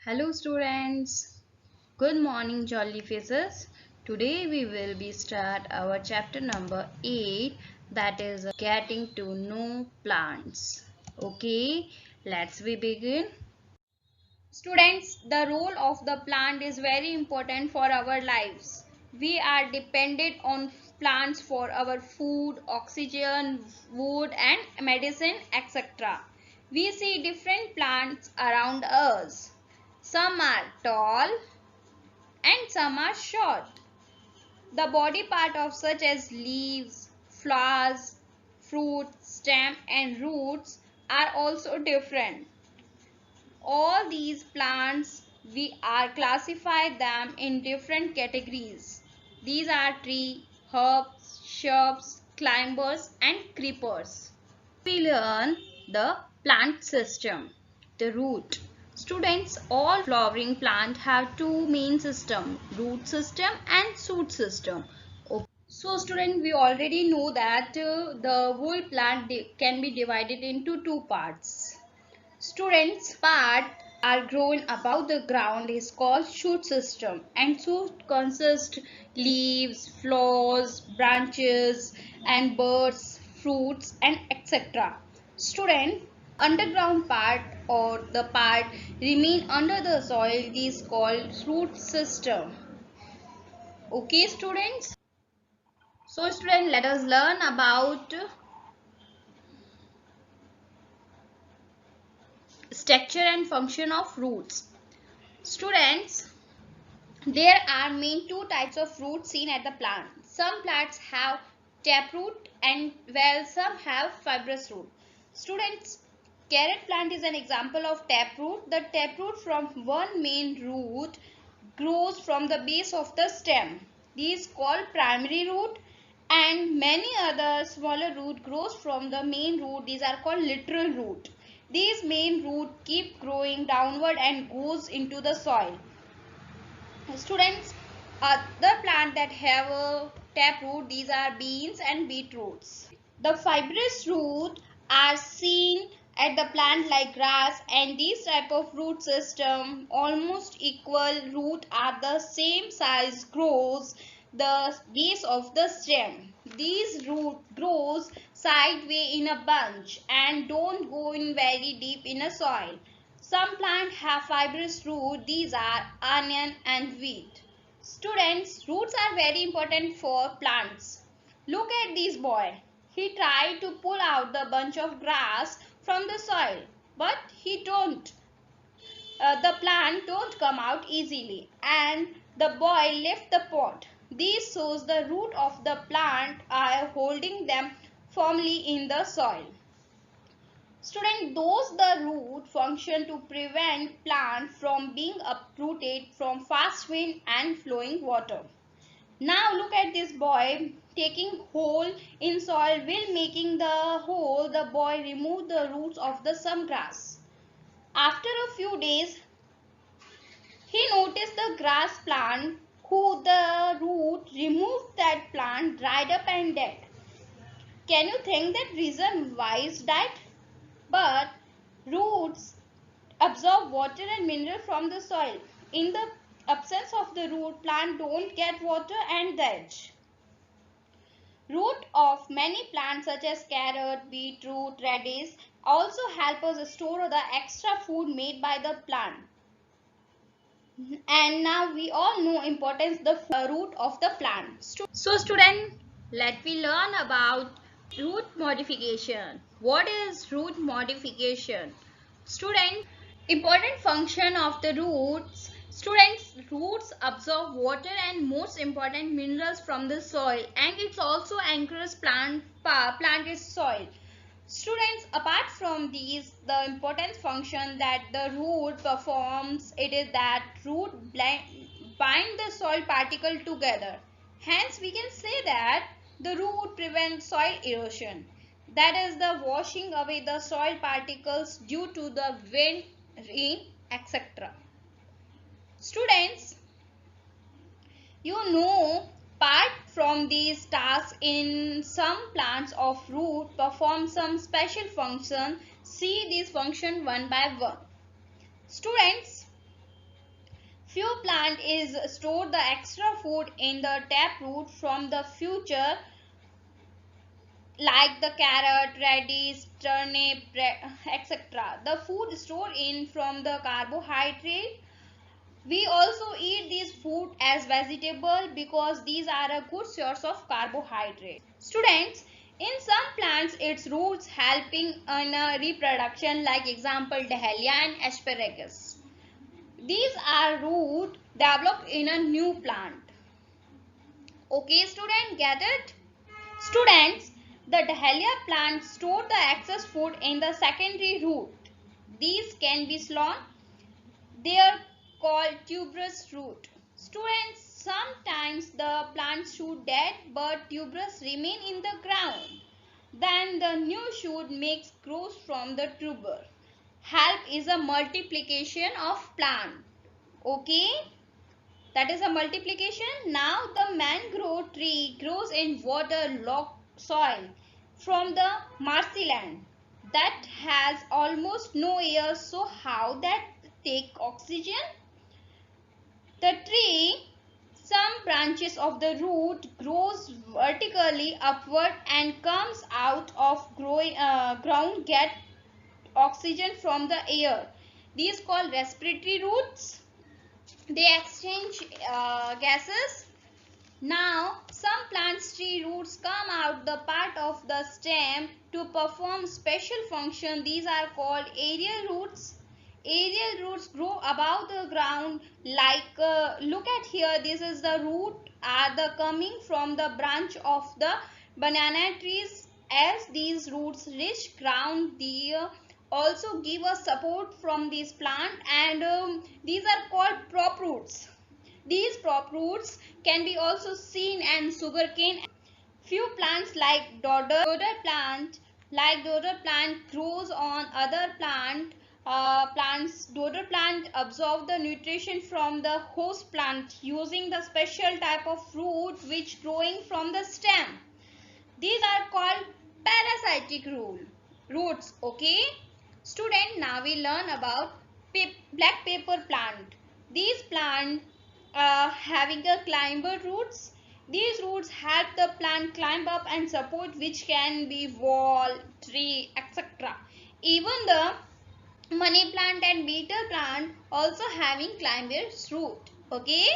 Hello students, good morning jolly faces. Today we will be start our chapter number 8, that is getting to know plants. Okay, let's we begin. Students, the role of the plant is very important for our lives. We are dependent on plants for our food, oxygen, wood and medicine, etc. We see different plants around us. Some are tall and some are short. The body part of such as leaves, flowers, fruit, stem and roots are also different. All these plants we are classify them in different categories. These are tree, herbs, shrubs, climbers and creepers. We learn the plant system, the root. Students, all flowering plants have two main systems, root system and shoot system. Okay. So student, we already know that the whole plant can be divided into two parts. Students, part are grown above the ground is called shoot system, and shoot consist leaves, flowers, branches and birds, fruits and etc. Student, underground part or the part remain under the soil is called root system. Okay students? So student, let us learn about structure and function of roots. Students, there are main two types of roots seen at the plant. Some plants have taproot and while some have fibrous root. Students, carrot plant is an example of taproot. The taproot from one main root grows from the base of the stem. This is called primary root, and many other smaller root grows from the main root. These are called lateral root. These main root keep growing downward and goes into the soil. Students, other plant that have a taproot, these are beans and beetroots. The fibrous root are seen at the plant like grass, and these type of root system almost equal root are the same size grows the base of the stem. These root grows sideways in a bunch and don't go in very deep in a soil. Some plants have fibrous root. These are onion and wheat. Students, roots are very important for plants. Look at this boy. He tried to pull out the bunch of grass from the soil, but the plant don't come out easily, and the boy left the pot. This shows the root of the plant are holding them firmly in the soil. Student, those the root function to prevent plant from being uprooted from fast wind and flowing water. Now look at this boy taking hole in soil. While making the hole, the boy removed the roots of the some grass. After a few days, he noticed the grass plant who the root removed that plant dried up and dead. Can you think that reason why is that? But roots absorb water and mineral from the soil. In the absence of the root, plant don't get water and dead. Root of many plants such as carrot, beetroot, radish also help us store the extra food made by the plant. And now we all know importance the root of the plant. So student, let me learn about root modification. What is root modification? Student, important function of the roots. Students, roots absorb water and most important minerals from the soil, and it also anchors plant soil. Students, apart from these, the important function that the root performs, it is that root bind the soil particle together. Hence, we can say that the root prevents soil erosion. That is the washing away the soil particles due to the wind, rain, etc. Students, you know, apart from these tasks, in some plants of root perform some special function. See these function one by one. Students, Few plant is store the extra food in the taproot from the future, like the carrot, radish, turnip, etc. The food stored in from the carbohydrate. We also eat this food as vegetable because these are a good source of carbohydrate. Students, in some plants its roots helping in reproduction, like example dahlia and asparagus. These are root developed in a new plant. Okay student, get it? Students, the dahlia plant store the excess food in the secondary root. These can be sown. They are called tuberous root. Students, sometimes the plant shoot dead but tuberous remain in the ground. Then the new shoot makes grows from the tuber. Help is a multiplication of plant. Okay, that is a multiplication. Now the mangrove tree grows in waterlogged soil from the marshland that has almost no air. So how that take oxygen? The tree, some branches of the root grows vertically upward and comes out of ground, get oxygen from the air. These called respiratory roots. They exchange gases. Now, some plants' tree roots come out the part of the stem to perform special function. These are called aerial roots. Aerial roots grow above the ground, like look at here. This is the root are the coming from the branch of the banana trees. As these roots reach ground, they also give us support from this plant, and these are called prop roots. These prop roots can be also seen in sugarcane. Few plants like dodder plant grows on other plants. Dodder plant absorb the nutrition from the host plant using the special type of root which growing from the stem. These are called parasitic roots. Okay, student, now we learn about black pepper plant. These plant having a climber roots. These roots help the plant climb up and support, which can be wall, tree, etc. Even the money plant and betel plant also having climbers root. Okay.